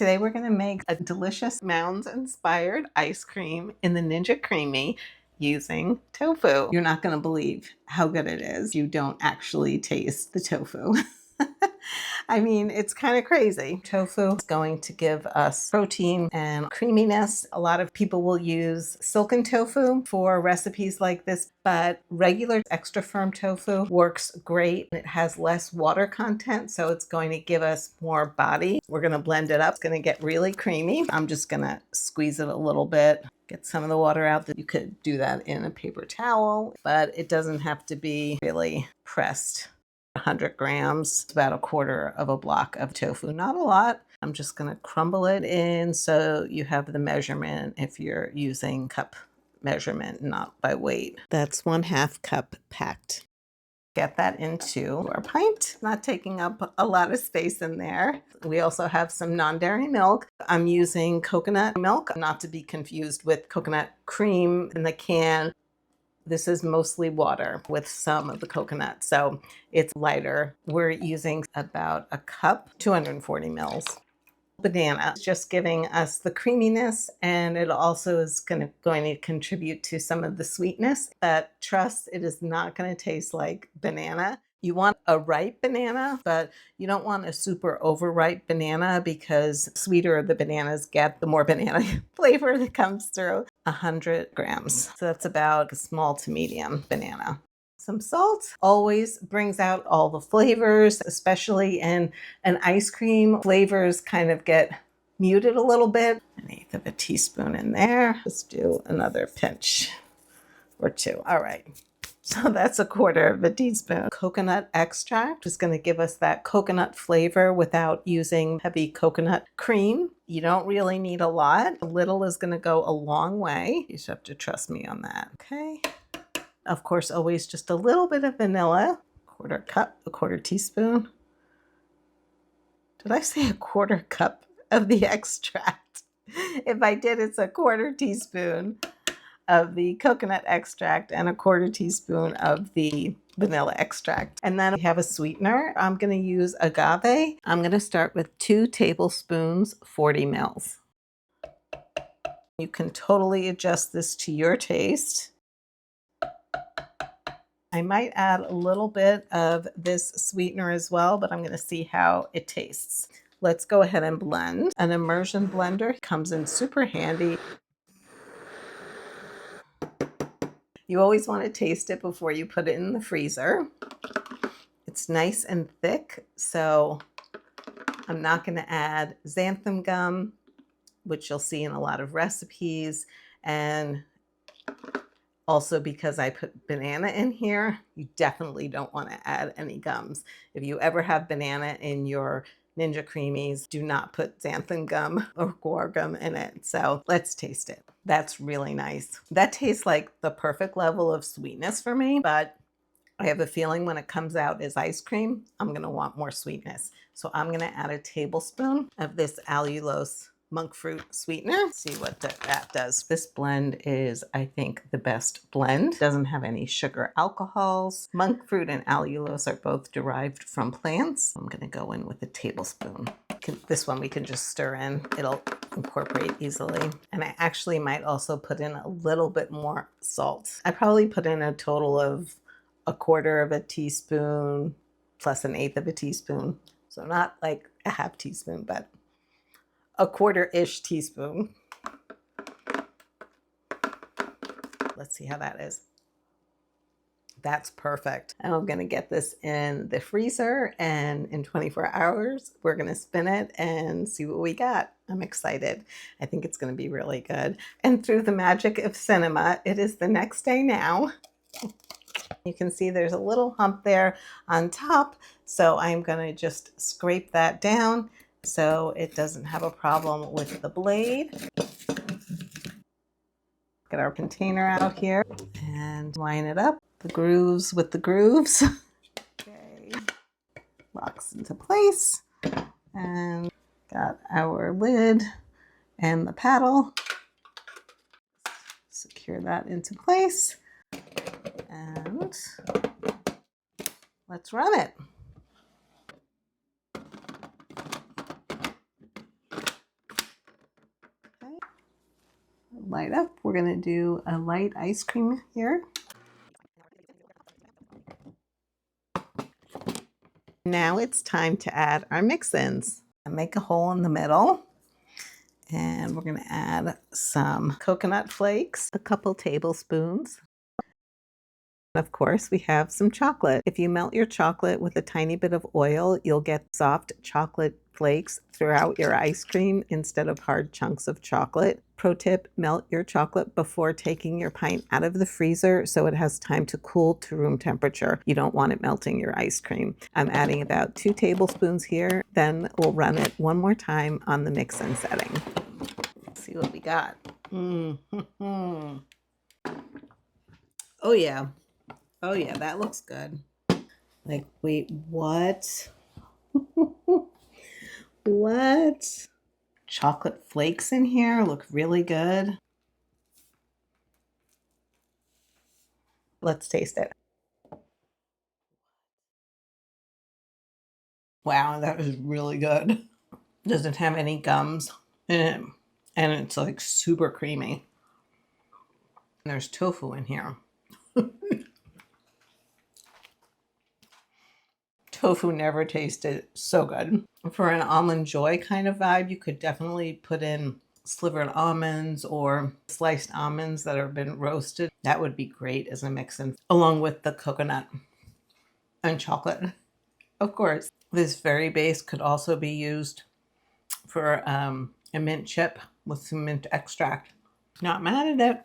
Today we're going to make a delicious Mounds-inspired ice cream in the Ninja Creami using tofu. You're not going to believe how good it is. You don't actually taste the tofu. I mean, it's kind of crazy. Tofu is going to give us protein and creaminess. A lot of people will use silken tofu for recipes like this, but regular extra firm tofu works great. It has less water content, so it's going to give us more body. We're going to blend it up. It's going to get really creamy. I'm just going to squeeze it a little bit. Get some of the water out. That you could do that in a paper towel, but it doesn't have to be really pressed. 100 grams, it's about a quarter of a block of tofu, not a lot. I'm just going to crumble it in so you have the measurement if you're using cup measurement, not by weight. That's 1/2 cup packed. Get that into our pint, not taking up a lot of space in there. We also have some non-dairy milk. I'm using coconut milk, not to be confused with coconut cream in the can. This is mostly water with some of the coconut, so it's lighter. We're using about a cup, 240 mils. Banana is just giving us the creaminess, and it also is going to contribute to some of the sweetness. But trust, it is not going to taste like banana. You want a ripe banana, but you don't want a super overripe banana because the sweeter the bananas get, the more banana flavor that comes through. 100 grams. So that's about a small to medium banana. Some salt always brings out all the flavors, especially in an ice cream. Flavors kind of get muted a little bit. 1/8 of a teaspoon in there. Let's do another pinch or two. All right. So that's a quarter of a teaspoon. Coconut extract is going to give us that coconut flavor without using heavy coconut cream. You don't really need a lot. A little is going to go a long way. You just have to trust me on that. Okay. Of course, always just a little bit of vanilla. Quarter cup, a quarter teaspoon. Did I say a quarter cup of the extract? If I did, it's a quarter teaspoon of the coconut extract and a quarter teaspoon of the vanilla extract. And then we have a sweetener. I'm going to use agave. I'm going to start with 2 tablespoons, 40 mils. You can totally adjust this to your taste. I might add a little bit of this sweetener as well, but I'm going to see how it tastes. Let's go ahead and blend. An immersion blender comes in super handy. You always want to taste it before you put it in the freezer. It's nice and thick, so I'm not going to add xanthan gum, which you'll see in a lot of recipes. And also because I put banana in here, you definitely don't want to add any gums. If you ever have banana in your Ninja Creamis, do not put xanthan gum or guar gum in it. So let's taste it. That's really nice. That tastes like the perfect level of sweetness for me, but I have a feeling when it comes out as ice cream, I'm going to want more sweetness. So I'm going to add a tablespoon of this allulose monk fruit sweetener. See what that does. This blend is, I think, the best blend. Doesn't have any sugar alcohols. Monk fruit and allulose are both derived from plants. I'm going to go in with a tablespoon. This one we can just stir in. It'll incorporate easily. And I actually might also put in a little bit more salt. I probably put in a total of a quarter of a teaspoon plus 1/8 of a teaspoon. So not like a half teaspoon, but a quarter-ish teaspoon. Let's see how that is. That's perfect. And I'm going to get this in the freezer, and in 24 hours, we're going to spin it and see what we got. I'm excited. I think it's going to be really good. And through the magic of cinema, it is the next day now. You can see there's a little hump there on top, so I'm going to just scrape that down so it doesn't have a problem with the blade. Get our container out here and line it up, the grooves with the grooves. Okay, locks into place, and got our lid and the paddle. Secure that into place, and let's run it. light up. We're gonna do a light ice cream here. Now it's time to add our mix-ins. Make a hole in the middle. And we're gonna add some coconut flakes, a couple tablespoons. Of course, we have some chocolate. If you melt your chocolate with a tiny bit of oil, you'll get soft chocolate flakes throughout your ice cream instead of hard chunks of chocolate. Pro tip, melt your chocolate before taking your pint out of the freezer so it has time to cool to room temperature. You don't want it melting your ice cream. I'm adding about 2 tablespoons here. Then we'll run it one more time on the mix-in setting. Let's see what we got. Mm-hmm. Oh yeah. Oh yeah, that looks good. Like, wait, what? What? Chocolate flakes in here look really good. Let's taste it. Wow, that is really good. Doesn't have any gums in it, and it's like super creamy. There's tofu in here. Tofu never tasted so good. For an almond joy kind of vibe, you could definitely put in slivered almonds or sliced almonds that have been roasted. That would be great as a mix-in, along with the coconut and chocolate, of course. This very base could also be used for a mint chip with some mint extract. Not mad at it.